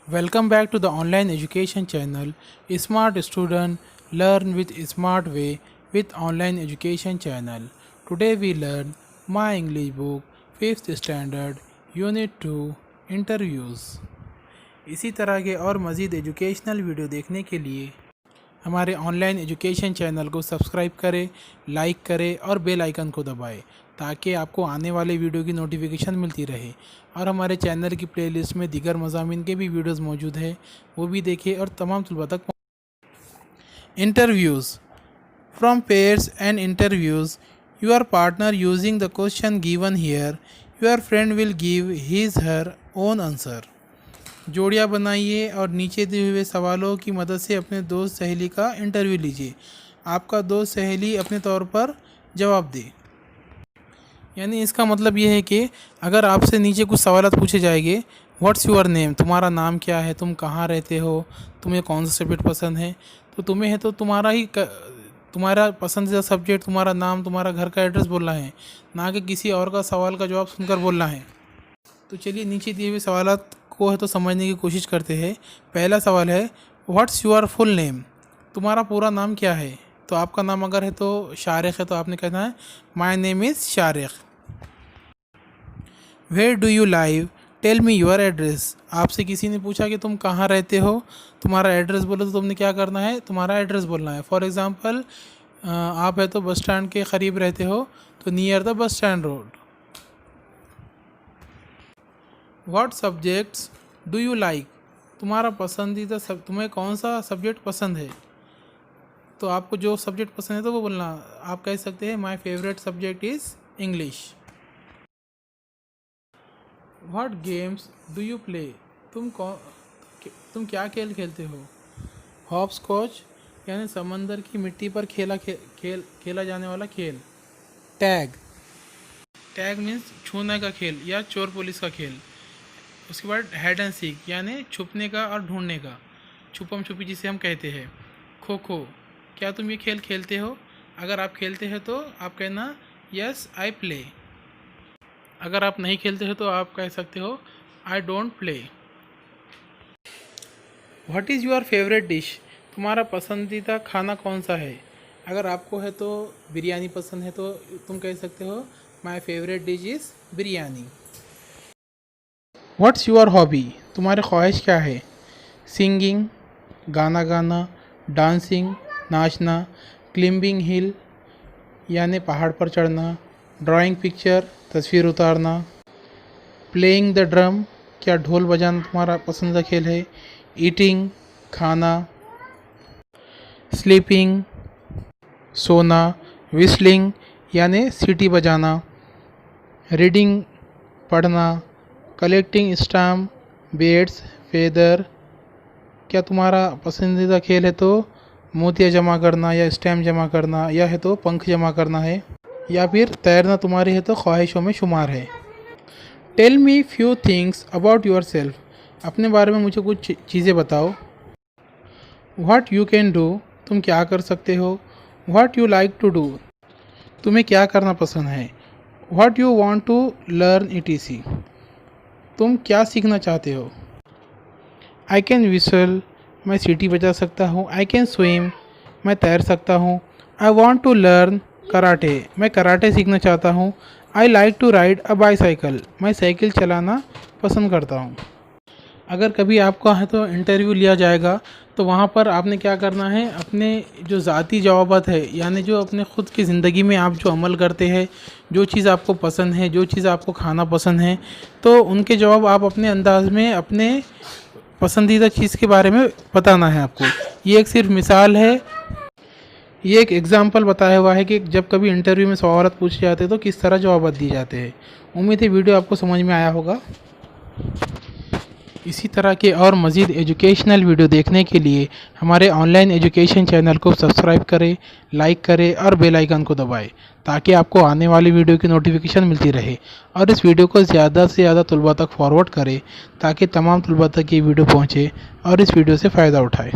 Welcome back to the online education channel Smart Student Learn with Smart Way with Online Education Channel. Today we learn My English Book 5th Standard Unit 2 Interviews. इसी तरह के और मज़ीद educational video देखने के लिए हमारे online education channel को सब्सक्राइब करें, लाइक करें और बेल आइकन को दबाएं ताकि आपको आने वाले वीडियो की नोटिफिकेशन मिलती रहे। और हमारे चैनल की प्लेलिस्ट में दीगर मज़ामीन के भी वीडियोस मौजूद हैं, वो भी देखें और तमाम तलबा तक। Interviews from pairs and interviews your partner using the question given here your friend will give his her own answer. जोड़ियाँ बनाइए और नीचे दिए हुए सवालों की मदद से अपने दोस्त सहेली का इंटरव्यू लीजिए। आपका दोस्त सहेली अपने तौर पर जवाब दे। यानी इसका मतलब ये है कि अगर आपसे नीचे कुछ सवाल पूछे जाएंगे, व्हाट्स योर नेम, तुम्हारा नाम क्या है, तुम कहाँ रहते हो, तुम्हें कौन सा सब्जेक्ट पसंद है, तो तुम्हें है तो तुम्हारा पसंदीदा सब्जेक्ट, तुम्हारा नाम, तुम्हारा घर का एड्रेस बोलना है, ना कि किसी और का सवाल का जवाब सुनकर बोलना है। तो चलिए नीचे दिए हुए सवाल को है तो समझने की कोशिश करते हैं। पहला सवाल है व्हाट्स योर फुल नेम, तुम्हारा पूरा नाम क्या है। तो आपका नाम अगर है तो शारिक है तो आपने कहना है my name is Shariq. Where do you live, tell me your address. आपसे किसी ने पूछा कि तुम कहाँ रहते हो, तुम्हारा एड्रेस बोलो तो तुमने क्या करना है, तुम्हारा एड्रेस बोलना है। फॉर एग्ज़ाम्पल आप है तो बस स्टैंड के करीब रहते हो तो near the bus stand road. What subjects do you like, तुम्हारा पसंदीदा तुम्हें कौन सा सब्जेक्ट पसंद है। तो आपको जो सब्जेक्ट पसंद है तो वो बोलना। आप कह सकते हैं my favourite subject is English. What games do you play, तुम क्या खेल खेलते हो। हॉप्स कोच यानी समंदर की मिट्टी पर खेला जाने वाला खेल। टैग मीन्स छूने का खेल या चोर पुलिस का खेल। उसके बाद हाइड एंड सीक यानी छुपने का और ढूंढने का, छुपम छुपी जिसे हम कहते हैं। खो खो, क्या तुम ये खेल खेलते हो। अगर आप खेलते हैं तो आप कहना यस आई प्ले। अगर आप नहीं खेलते हो तो आप कह सकते हो I don't play. What is your favourite dish, तुम्हारा पसंदीदा खाना कौन सा है। अगर आपको है तो बिरयानी पसंद है तो तुम कह सकते हो my favourite dish is biryani. What's your hobby, तुम्हारी ख्वाहिश क्या है। सिंगिंग गाना गाना, डांसिंग नाचना, क्लिम्बिंग हिल यानी पहाड़ पर चढ़ना, ड्राइंग पिक्चर तस्वीर उतारना, प्लेइंग द ड्रम क्या ढोल बजाना तुम्हारा पसंदीदा खेल है। ईटिंग खाना, स्लीपिंग सोना, विस्लिंग यानी सीटी बजाना, रीडिंग पढ़ना, कलेक्टिंग स्टैम्प बेड्स फेदर क्या तुम्हारा पसंदीदा खेल है तो मोतियाँ जमा करना या स्टैम्प जमा करना, या है तो पंख जमा करना है, या फिर तैरना तुम्हारी है तो ख्वाहिशों में शुमार है। Tell me few things about yourself, अपने बारे में मुझे कुछ चीज़ें बताओ। व्हाट यू कैन डू, तुम क्या कर सकते हो। What you like to do, तुम्हें क्या करना पसंद है। What you want to learn ETC, तुम क्या सीखना चाहते हो। आई कैन विसल, मैं सीटी बजा सकता हूँ। आई कैन स्विम, मैं तैर सकता हूँ। I want to learn karate, मैं कराटे सीखना चाहता हूँ। I like to ride a bicycle, मैं साइकिल चलाना पसंद करता हूँ। अगर कभी आपका है तो इंटरव्यू लिया जाएगा तो वहाँ पर आपने क्या करना है, अपने जो ज़ाती जवाबात है यानी जो अपने ख़ुद की ज़िंदगी में आप जो अमल करते हैं, जो चीज़ आपको पसंद है, जो चीज़ आपको खाना पसंद है, तो उनके जवाब आप अपने अंदाज़ में अपने पसंदीदा चीज़ के बारे में बताना है आपको। ये एक सिर्फ मिसाल है, ये एक एग्जाम्पल बताया हुआ है कि जब कभी इंटरव्यू में सवाल पूछे जाते हैं तो किस तरह जवाब दिए जाते हैं। उम्मीद है वीडियो आपको समझ में आया होगा। इसी तरह के और मज़ीद एजुकेशनल वीडियो देखने के लिए हमारे ऑनलाइन एजुकेशन चैनल को सब्सक्राइब करें, लाइक करें और बेल आइकन को दबाएं ताकि आपको आने वाली वीडियो की नोटिफिकेशन मिलती रहे। और इस वीडियो को ज़्यादा से ज़्यादा तलबा तक फॉरवर्ड करें ताकि तमाम तलबा तक ये वीडियो पहुँचे और इस वीडियो से फ़ायदा उठाए।